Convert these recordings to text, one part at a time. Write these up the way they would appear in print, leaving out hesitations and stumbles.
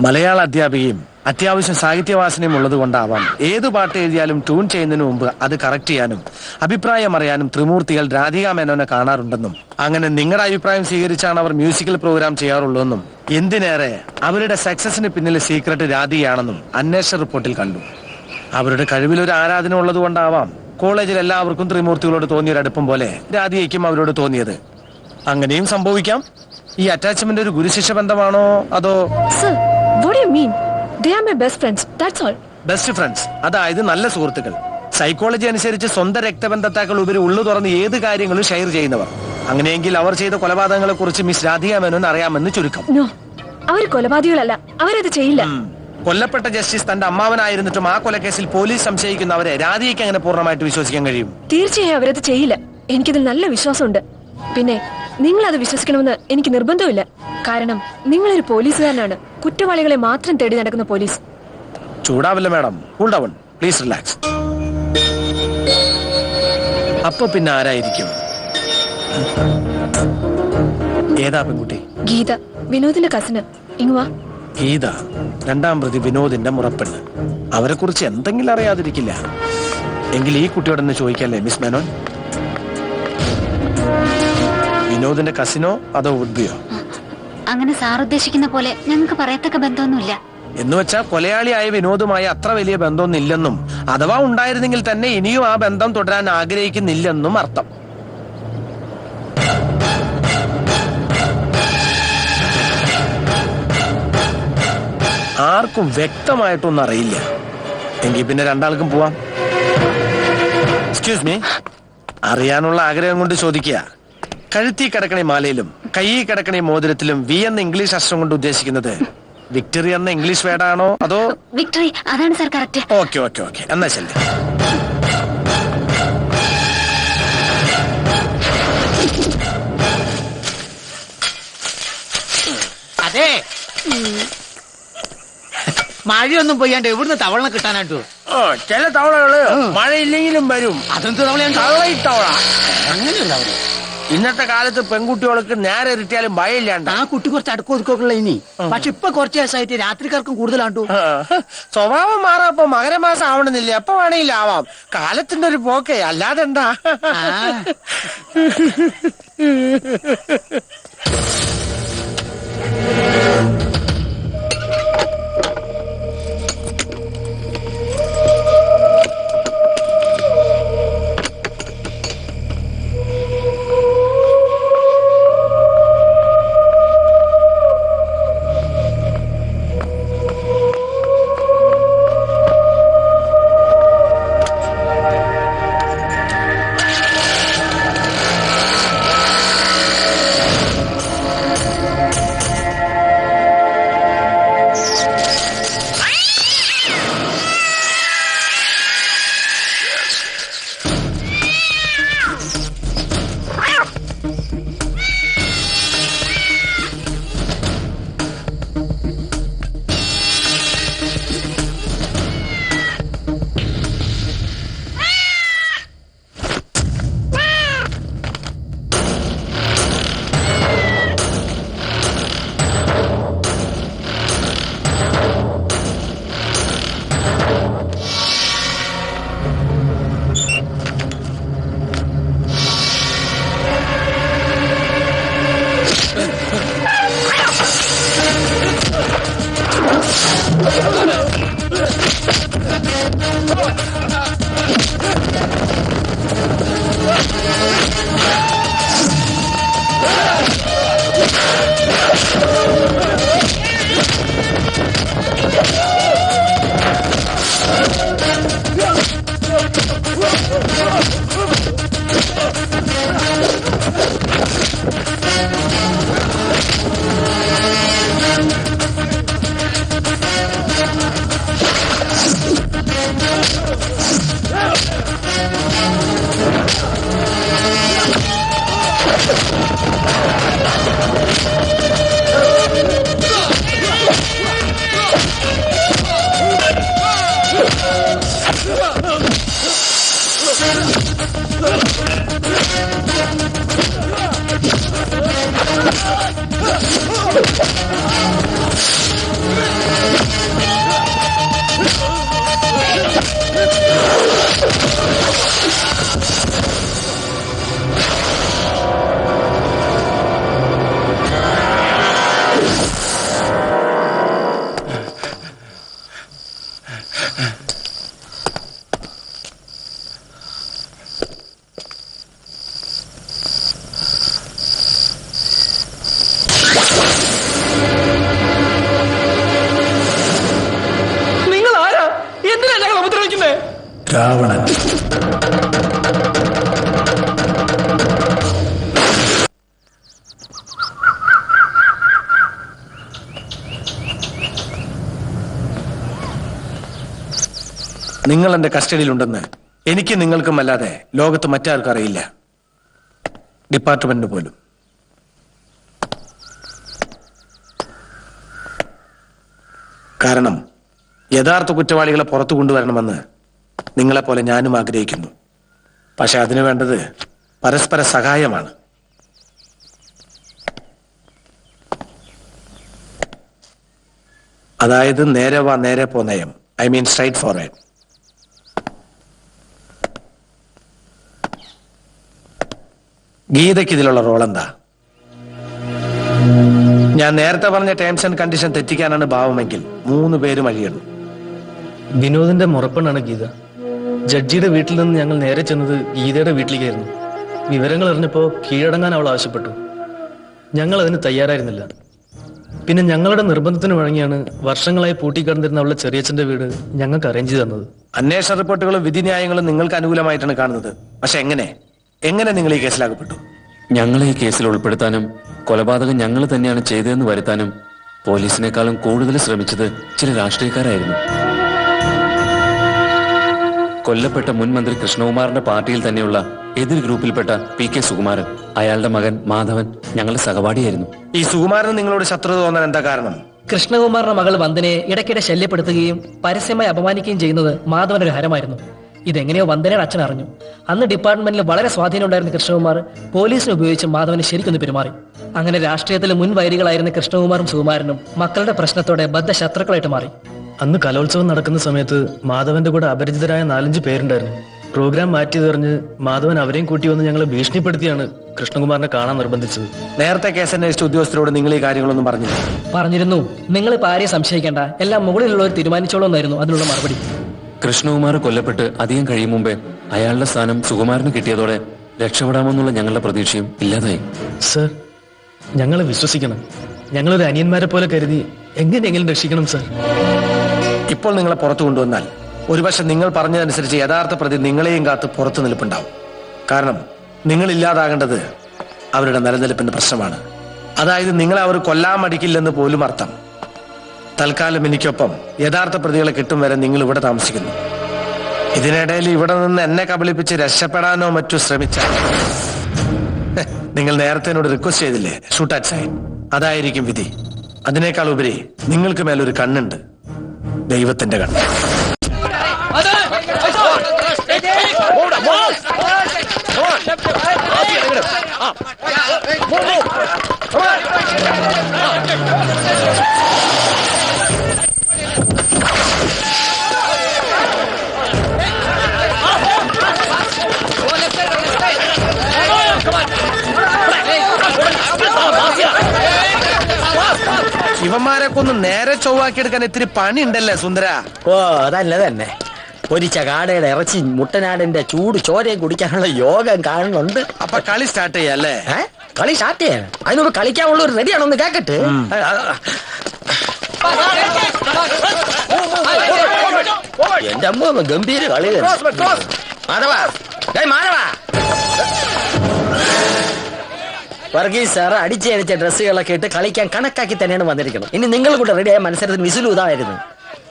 മലയാള അധ്യാപികയും അത്യാവശ്യം സാഹിത്യവാസനയും ഉള്ളതുകൊണ്ടാവാം ഏത് പാട്ട് എഴുതിയാലും ട്യൂൺ ചെയ്യുന്നതിന് മുമ്പ് അത് കറക്റ്റ് ചെയ്യാനും അഭിപ്രായം അറിയാനും ത്രിമൂർത്തികൾ രാധിക മേനോനെ കാണാറുണ്ടെന്നും അങ്ങനെ നിങ്ങളുടെ അഭിപ്രായം സ്വീകരിച്ചാണ് അവർ മ്യൂസിക്കൽ പ്രോഗ്രാം ചെയ്യാറുള്ളതെന്നും എന്തിനേറെ അവരുടെ സക്സസിന് പിന്നിലെ സീക്രട്ട് രാധികയാണെന്നും അന്വേഷണ റിപ്പോർട്ടിൽ കണ്ടു. അവരുടെ കഴിവിലൊരു ആരാധന ഉള്ളതുകൊണ്ടാവാം കോളേജിൽ എല്ലാവർക്കും ത്രിമൂർത്തികളോട് തോന്നിയൊരു അടുപ്പം പോലെ രാധികയ്ക്കും അവരോട് തോന്നിയത്. അങ്ങനെയും സംഭവിക്കാം. ഈ അറ്റാച്ച്മെന്റ് ഒരു ഗുരുശിഷ്യ ബന്ധമാണോ അതോ ബെസ്റ്റ് ഫ്രണ്ട്സ്, അതായത് നല്ല സുഹൃത്തുക്കൾ. സൈക്കോളജി അനുസരിച്ച് സ്വന്തം രക്തബന്ധത്താക്കൾ ഉപരി ഉള്ളു തുറന്ന് ഏത് കാര്യങ്ങളും ഷെയർ ചെയ്യുന്നവർ. അങ്ങനെയെങ്കിൽ അവർ ചെയ്ത കൊലപാതകങ്ങളെ കുറിച്ച് മിസ് രാധിക മേനോൻ അറിയാമെന്ന് ചുരുക്കം. അവർ കൊലപാതകളല്ല, അവരത് ചെയ്യില്ല. കൊല്ലപ്പെട്ട ജസ്റ്റിസ് തന്റെ അമ്മാവനായിരുന്നിട്ടും ആ കൊലക്കേസിൽ പോലീസ് സംശയിക്കുന്നവരെ രാധികയ്ക്ക് അങ്ങനെ പൂർണ്ണമായിട്ട് വിശ്വസിക്കാൻ കഴിയും? തീർച്ചയായും അവരത് ചെയ്യില്ല. എനിക്കതിൽ നല്ല വിശ്വാസമുണ്ട്. പിന്നെ നിങ്ങൾ അത് വിശ്വസിക്കണമെന്ന് എനിക്ക് നിർബന്ധമില്ല. കാരണം നിങ്ങളൊരു പോലീസുകാരനാണ്, കുറ്റവാളികളെ മാത്രം തേടി നടക്കുന്ന പോലീസ്. ചൂടാവില്ല madam, cool down, please relax. അപ്പൊ പിന്നെ ആരായിരിക്കും? ഏതാ പെൺകുട്ടി? ഗീത, വിനോദിന്റെ കസിന്. ഇങ്ങുവാ. ഗീത, രണ്ടാം പ്രതി വിനോദിന്റെ മുറപ്പെണ്ണ്. അവരെ കുറിച്ച് എന്തെങ്കിലും അറിയാതിരിക്കില്ല. എങ്കിൽ ഈ കുട്ടിയോടൊന്ന് ചോദിക്കല്ലേ മിസ് മേനോൻ. വിനോദിന്റെ കസിനോ അതോ വുഡ്ബിയോ? അങ്ങനെ സാർ ഉദ്ദേശിക്കുന്ന പോലെ ഞങ്ങൾക്ക് പറയത്തക്ക ബന്ധമൊന്നുമില്ല. എന്നുവെച്ചാൽ കൊലയാളിയായ വിനോദുമായി അത്ര വലിയ ബന്ധമൊന്നുമില്ലെന്നും അഥവാ ഉണ്ടായിരുന്നെങ്കിൽ തന്നെ ഇനിയും ആ ബന്ധം തുടരാൻ ആഗ്രഹിക്കുന്നില്ലെന്നും അർത്ഥം. ആർക്കും വ്യക്തമായിട്ടൊന്നും അറിയില്ല. എങ്കിൽ പിന്നെ രണ്ടാൾക്കും പോവാം. എക്സ്ക്യൂസ് മീ, അറിയാനുള്ള ആഗ്രഹം കൊണ്ട് ചോദിക്കുക. കഴുത്തി കിടക്കണേ മാലയിലും കയ്യിൽ കിടക്കണേ മോതിരത്തിലും വി എന്ന ഇംഗ്ലീഷ് അക്ഷരം കൊണ്ട് ഉദ്ദേശിക്കുന്നത് വിക്ടറി എന്ന ഇംഗ്ലീഷ് വേർഡാണോ അതോ? വിക്ടറി, അതാണ് sir correct. Okay okay okay, എന്നാ ശരി. അതെ, മഴയൊന്നും പെയ്യാണ്ട് എവിടുന്ന് തവള കിട്ടാനായിട്ടോ? ചില തവളകള് മഴയില്ലെങ്കിലും വരും. അതെന്ത് തവളയാണ്? തവള. അങ്ങനെയുള്ള ഇന്നത്തെ കാലത്ത് പെൺകുട്ടികൾക്ക് നേരെ ഇരട്ടിയാലും ഭയമില്ലാണ്ട്. ആ കുട്ടി കുറച്ച് അടുക്കം ഒതുക്കൊക്കെയുള്ള ഇനി, പക്ഷെ ഇപ്പൊ കുറച്ച് ദിവസമായിട്ട് രാത്രിക്കാർക്കും കൂടുതലാണ്ടോ. സ്വഭാവം മാറാപ്പോ മകരമാസം ആവണമെന്നില്ല, എപ്പോ വേണമെങ്കിലും ആവാം. കാലത്തിന്റെ ഒരു പോക്കേ, അല്ലാതെ എന്താ. രാവണൻ. നിങ്ങൾ എന്റെ കസ്റ്റഡിയിലുണ്ടെന്ന് എനിക്ക് നിങ്ങൾക്കും അല്ലാതെ ലോകത്ത് മറ്റാർക്കും അറിയില്ല, ഡിപ്പാർട്ട്മെന്റിന് പോലും. കാരണം യഥാർത്ഥ കുറ്റവാളികളെ പുറത്തു കൊണ്ടുവരണമെന്ന് നിങ്ങളെപ്പോലെ ഞാനും ആഗ്രഹിക്കുന്നു. പക്ഷെ അതിനു വേണ്ടത് പരസ്പര സഹായമാണ്. അതായത് നേരെ വാ നേരെ പോ നയം. I mean straightforward. ഗീതയ്ക്ക് ഇതിലുള്ള റോൾ എന്താ? ഞാൻ നേരത്തെ പറഞ്ഞ ടേംസ് ആൻഡ് കണ്ടീഷൻ തെറ്റിക്കാനാണ് ഭാവമെങ്കിൽ 3 പേരും അഴിയണം. വിനോദിന്റെ മുറപ്പെണ്ണാണ് ഗീത. ജഡ്ജിയുടെ വീട്ടിൽ നിന്ന് ഞങ്ങൾ നേരെ ചെന്നത് ഗീതയുടെ വീട്ടിലേക്കായിരുന്നു. വിവരങ്ങൾ അറിഞ്ഞപ്പോൾ കീഴടങ്ങാൻ അവൾ ആവശ്യപ്പെട്ടു. ഞങ്ങൾ അതിന് തയ്യാറായിരുന്നില്ല. പിന്നെ ഞങ്ങളുടെ നിർബന്ധത്തിന് വഴങ്ങിയാണ് വർഷങ്ങളായി പൂട്ടിക്കിടന്നിരുന്ന അവളുടെ ചെറിയച്ഛന്റെ വീട് ഞങ്ങൾക്ക് അറേഞ്ച് ചെയ്ത് തന്നത്. അന്വേഷണ റിപ്പോർട്ടുകളും വിധിന്യായങ്ങളും നിങ്ങൾക്ക് അനുകൂലമായിട്ടാണ് കാണുന്നത്. പക്ഷെ എങ്ങനെ നിങ്ങൾ ഈ കേസിലാകപ്പെട്ടു? ഞങ്ങളെ ഈ കേസിൽ ഉൾപ്പെടുത്താനും കൊലപാതകം ഞങ്ങൾ തന്നെയാണ് ചെയ്തതെന്ന് വരുത്താനും പോലീസിനേക്കാളും കൂടുതൽ ശ്രമിച്ചത് ചില രാഷ്ട്രീയക്കാരായിരുന്നു. കൊല്ലപ്പെട്ട മുൻ മന്ത്രി കൃഷ്ണകുമാറിന്റെ പാർട്ടിയിൽ തന്നെയുള്ള എതിർ ഗ്രൂപ്പിൽപ്പെട്ട PK സുകുമാരൻ, അയാളുടെ മകൻ മാധവൻ ഞങ്ങളുടെ സഹപാഠിയായിരുന്നു. ഈ സുകുമാരന് നിങ്ങളോട് ശത്രുത തോന്നാൻ എന്താ കാരണം? കൃഷ്ണകുമാറിന്റെ മകൾ വന്ദനയെ ഇടയ്ക്കിടെ ശല്യപ്പെടുത്തുകയും പരസ്യമായി അപമാനിക്കുകയും ചെയ്യുന്നത് മാധവനൊരു ഹരമായിരുന്നു. ഇതെങ്ങനെയോ വന്ദനയുടെ അച്ഛൻ അറിഞ്ഞു. അന്ന് ഡിപ്പാർട്ട്മെന്റിൽ വളരെ സ്വാധീനം ഉണ്ടായിരുന്ന കൃഷ്ണകുമാർ പോലീസിനെ ഉപയോഗിച്ച് മാധവനെ ശരിക്കൊന്ന് പെരുമാറി. അങ്ങനെ രാഷ്ട്രീയത്തിലെ മുൻ വൈരികളായിരുന്ന കൃഷ്ണകുമാറും സുകുമാരനും മക്കളുടെ പ്രശ്നത്തോടെ ബദ്ധശത്രുക്കളായിട്ട് മാറി. അന്ന് കലോത്സവം നടക്കുന്ന സമയത്ത് മാധവന്റെ കൂടെ അപരിചിതരായ 4-5 പേരുണ്ടായിരുന്നു. പ്രോഗ്രാം മാറ്റിയതെറിഞ്ഞ് മാധവൻ അവരെയും കൂട്ടി വന്ന് ഞങ്ങളെ ഭീഷണിപ്പെടുത്തിയാണ് കൃഷ്ണകുമാറിനെ കാണാൻ നിർബന്ധിച്ചത്. നേരത്തെ കേസ് അന്വേഷിച്ച ഉദ്യോഗസ്ഥരോട് നിങ്ങൾ ഈ കാര്യങ്ങളൊന്നും പറഞ്ഞിരുന്നു. നിങ്ങളിപ്പോൾ ആരെയും സംശയിക്കേണ്ട, എല്ലാം മുകളിലുള്ളവർ തീരുമാനിച്ചോളൂ എന്നായിരുന്നു അതിനുള്ള മറുപടി. കൃഷ്ണകുമാർ കൊല്ലപ്പെട്ട് അധികം കഴിയും മുമ്പേ അയാളുടെ സ്ഥാനം സുകുമാരന് കിട്ടിയതോടെ രക്ഷപ്പെടാമെന്നുള്ള ഞങ്ങളുടെ പ്രതീക്ഷയും ഇല്ലാതായി. സർ, ഞങ്ങളെ വിശ്വസിക്കണം. ഞങ്ങളൊരു അനിയന്മാരെ പോലെ കരുതി എങ്ങനെയെങ്കിലും രക്ഷിക്കണം സർ. ഇപ്പോൾ നിങ്ങളെ പുറത്തു കൊണ്ടുവന്നാൽ ഒരുപക്ഷെ നിങ്ങൾ പറഞ്ഞതനുസരിച്ച് യഥാർത്ഥ പ്രതി നിങ്ങളെയും കാത്ത് പുറത്തു നിൽപ്പുണ്ടാവും. കാരണം നിങ്ങൾ ഇല്ലാതാകേണ്ടത് അവരുടെ നിലനിൽപ്പിന്റെ പ്രശ്നമാണ്. അതായത് നിങ്ങളെ അവർ കൊല്ലാൻ മടിക്കില്ലെന്ന് പോലും അർത്ഥം. തൽക്കാലം എനിക്കൊപ്പം യഥാർത്ഥ പ്രതികളെ കിട്ടും വരെ നിങ്ങൾ ഇവിടെ താമസിക്കുന്നു. ഇതിനിടയിൽ ഇവിടെ നിന്ന് എന്നെ കബളിപ്പിച്ച് രക്ഷപ്പെടാനോ മറ്റോ ശ്രമിച്ചാൽ നിങ്ങൾ നേരത്തെ എന്നോട് റിക്വസ്റ്റ് ചെയ്തില്ലേ, ഷൂട്ട് അറ്റ് സൈഡ്. അതായിരിക്കും വിധി. അതിനേക്കാൾ ഉപരി നിങ്ങൾക്ക് മേലൊരു കണ്ണുണ്ട്, ദൈവത്തിന്റെ കണ്ണ്. ഇവന്മാരെ കൊന്ന് നേരെ ചൊവ്വാക്കിയെടുക്കാൻ ഇത്തിരി പണി ഉണ്ടല്ലേ സുന്ദര? ഓ അതല്ല തന്നെ. പൊരിച്ച കാടയുടെ ഇറച്ചി മുട്ടനാടിന്റെ ചൂട് ചോരയും കുടിക്കാനുള്ള യോഗം കാണുന്നുണ്ട്. അപ്പൊ കളി സ്റ്റാർട്ട് ചെയ്യാല്ലേ? കളി സ്റ്റാർട്ട് ചെയ്യാൻ അതിനൊരു കളിക്കാനുള്ള ഒരു റെഡിയാണോ ഒന്ന് കേക്കട്ടെ. എന്റെ അമ്മ ഗംഭീര കളി. മാധവാ, മാധവാ, വർഗീസ് സാറ് അടിച്ചടിച്ച ഡ്രസ്സുകളൊക്കെ ഇട്ട് കളിക്കാൻ കണക്കാക്കി തന്നെയാണ് വന്നിരിക്കണം. ഇനി നിങ്ങൾ കൂടെ റെഡിയായ മത്സരത്തിന് വിസിലു ഇതായിരുന്നു.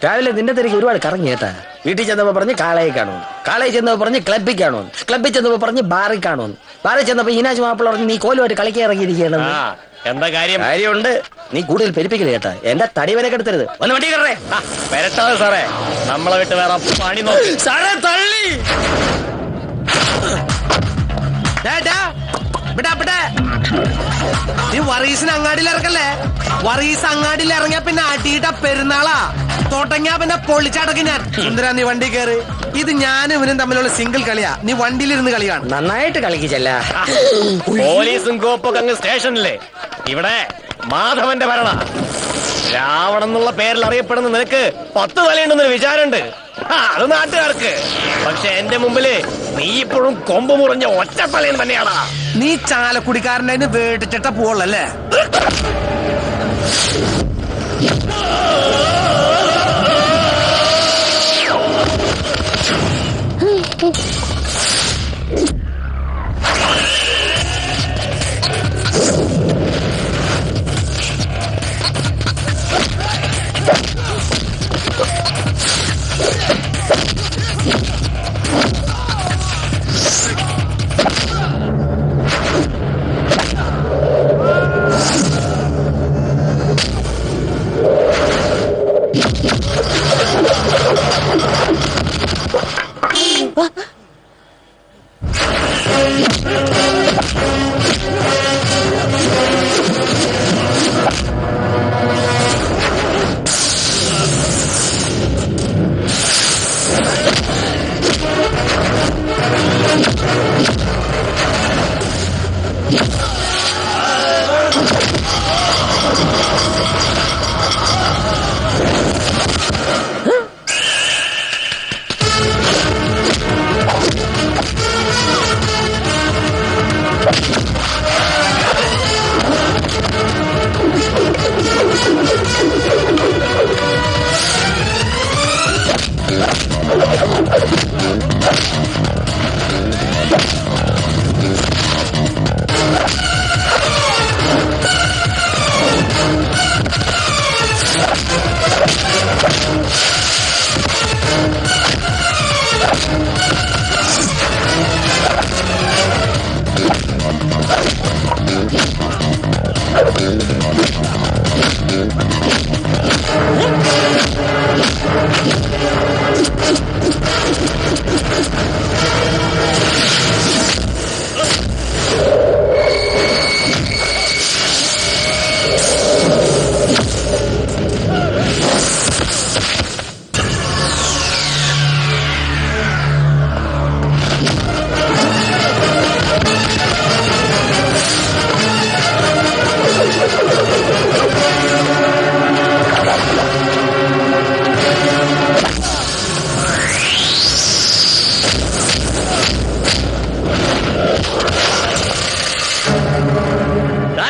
രാവിലെ നിന്റെ തിരക്ക് ഒരുപാട് കറങ്ങി കേട്ടാ. വീട്ടിൽ ചെന്നപ്പോ പറഞ്ഞ് കാളയെ കാണുമെന്ന്, കാളയിൽ ചെന്നപ്പോ പറഞ്ഞ് ക്ലബിൽ കാണുമെന്ന്, ക്ലബിൽ ചെന്നപ്പോ പറഞ്ഞ് ബാറിൽ കാണുമെന്ന്, ബാറിൽ ചെന്നപ്പോ ഈനാജ് മാപ്പിള പറഞ്ഞ് നീ കോലുമായിട്ട് കളിക്കാൻ ഇറങ്ങിയിരിക്കുകയാണ്. എന്താ കാര്യമുണ്ട്. നീ കൂടുതൽ പെരുപ്പിക്കല് കേട്ടാ. എന്റെ തടി വരെ കെടുത്തരുത്. ഒന്ന് വണ്ടി കയറേ. വരട്ടാതെ സാറേ, നമ്മളെ വിട്ട് വേറെ പണി നോക്കി സാറേ തള്ളി. നീ വറീസിന് അങ്ങാടിയിൽ ഇറക്കല്ലേ? വറീസ് അങ്ങാടിയിൽ ഇറങ്ങിയ പിന്നെ അടിയിട്ട പെരുന്നാളാ. തോട്ടങ്ങാ പിന്നെ പൊളിച്ചടക്കി ഞാൻ. സുന്ദര, നീ വണ്ടി കയറി. ഇത് ഞാനും ഇവനും തമ്മിലുള്ള സിംഗിൾ കളിയാ. നീ വണ്ടിയിലിരുന്ന് കളിയാണ്. നന്നായിട്ട് കളിക്കിച്ചല്ല. പോലീസും കോപ്പൊക്കെ അങ്ങ് സ്റ്റേഷനില്ലേ? ഇവിടെ മാധവന്റെ ഭരണ. രാവണൻ എന്നുള്ള പേരിൽ അറിയപ്പെടുന്ന നിനക്ക് 10 തലയുണ്ടെന്നൊരു വിചാരമുണ്ട്. അത് നാട്ടുകാർക്ക്. പക്ഷെ എന്റെ മുമ്പില് നീ ഇപ്പോഴും കൊമ്പ് മുറിഞ്ഞ ഒറ്റത്തലയൻ തന്നെയാടാ. നീ ചാലക്കുടിക്കാരനായിട്ട് വേട്ടിച്ചിട്ട പോളല്ലേ?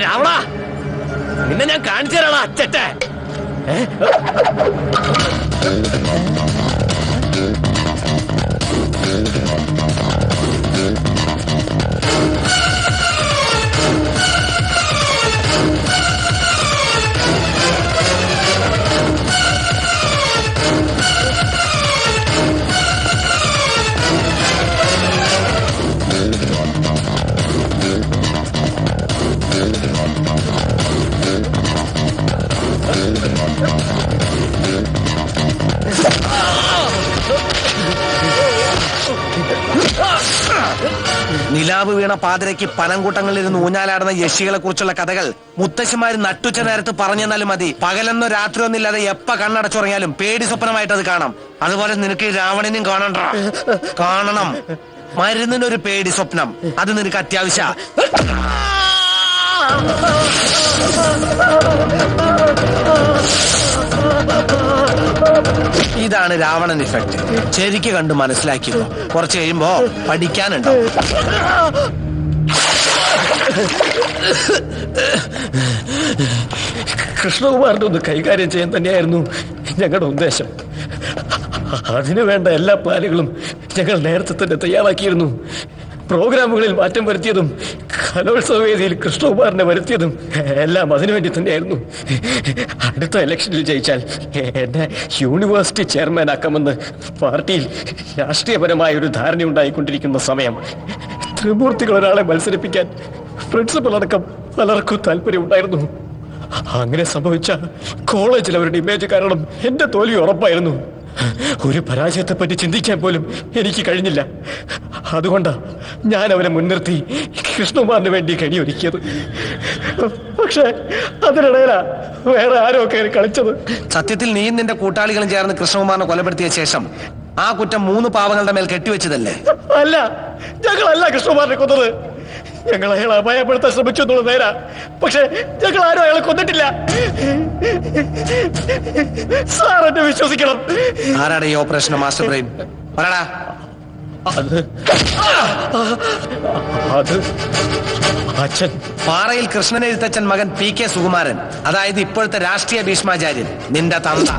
രാവണ, നിന്നെ ഞാൻ കാണിച്ചു തരാടാ അച്ചട്ടെ. നിലാവ് വീണ പാതിരയ്ക്ക് പനംകൂട്ടങ്ങളിലിരുന്ന് ഊഞ്ഞാലാടുന്ന യക്ഷികളെ കുറിച്ചുള്ള കഥകൾ മുത്തശ്ശിമാര് നട്ടുച്ച നേരത്ത് പറഞ്ഞെന്നാലും മതി. പകലെന്നോ രാത്രിയൊന്നില്ലാതെ എപ്പ കണ്ണടച്ചുറങ്ങിയാലും പേടി സ്വപ്നമായിട്ട് അത് കാണാം. അതുപോലെ നിനക്ക് ഈ രാവണനും കാണണം. മരുന്നിനൊരു പേടി സ്വപ്നം, അത് നിനക്ക് അത്യാവശ്യ. ഇതാണ് രാവണൻ ഇഫക്റ്റ്. ശരിക്ക് കണ്ട് മനസ്സിലാക്കിയോ. കുറച്ച് കഴിയുമ്പോ പഠിക്കാനുണ്ടാവും. കൃഷ്ണകുമാറിന്റെ ഒന്ന് കൈകാര്യം ചെയ്യാൻ തന്നെയായിരുന്നു ഞങ്ങളുടെ ഉദ്ദേശം. അതിനു വേണ്ട എല്ലാ പ്ലാനുകളും ഞങ്ങൾ നേരത്തെ തന്നെ തയ്യാറാക്കിയിരുന്നു. പ്രോഗ്രാമുകളിൽ മാറ്റം വരുത്തിയതും കലോത്സവ വേദിയിൽ കൃഷ്ണകുമാറിനെ വരുത്തിയതും എല്ലാം അതിനുവേണ്ടി തന്നെയായിരുന്നു. അടുത്ത ഇലക്ഷനിൽ ജയിച്ചാൽ എന്നെ യൂണിവേഴ്സിറ്റി ചെയർമാൻ ആക്കാമെന്ന് പാർട്ടിയിൽ രാഷ്ട്രീയപരമായ ഒരു ധാരണയുണ്ടായിക്കൊണ്ടിരിക്കുന്ന സമയം ത്രിമൂർത്തികൾ ഒരാളെ മത്സരിപ്പിക്കാൻ പ്രിൻസിപ്പൽ അടക്കം പലർക്കും താല്പര്യമുണ്ടായിരുന്നു. അങ്ങനെ സംഭവിച്ച കോളേജിൽ അവരുടെ ഇമേജ് കാരണം എന്റെ തോൽവി ഉറപ്പായിരുന്നു. ഒരു പരാജയത്തെ പറ്റി ചിന്തിക്കാൻ പോലും എനിക്ക് കഴിഞ്ഞില്ല. അതുകൊണ്ടാ ഞാൻ അവരെ മുൻനിർത്തി കൃഷ്ണകുമാറിന് വേണ്ടി കണിയൊരുക്കിയത്. പക്ഷെ അതിനിടയിലാ വേറെ ആരോ കയറി കളിച്ചത്. സത്യത്തിൽ നീയും നിന്റെ കൂട്ടാളികളും ചേർന്ന് കൃഷ്ണകുമാറിനെ കൊലപ്പെടുത്തിയ ശേഷം ആ കുറ്റം 3 പാവങ്ങളുടെ മേൽ കെട്ടിവെച്ചതല്ലേ? അല്ല, ഞങ്ങളല്ല കൃഷ്ണകുമാറിനെ കൊന്നത്. ഞങ്ങൾ അയാളെ അപായപ്പെടുത്താൻ ശ്രമിച്ചു എന്നുള്ള നേരാ. പക്ഷെ ഞങ്ങൾ ആരും അയാളെ കൊന്നിട്ടില്ല. സാർ എന്നെ വിശ്വസിക്കണം. ആരാണ് ഈ ഓപ്പറേഷൻ മാസ്റ്റർ ബ്രെയിൻ? പറടാ. അത് അച്ഛൻ. പാറയിൽ കൃഷ്ണൻ എഴുത്തച്ഛൻ മകൻ PK സുകുമാരൻ, അതായത് ഇപ്പോഴത്തെ രാഷ്ട്രീയ ഭീഷ്മാചാര്യൻ, നിന്റെ തന്ത.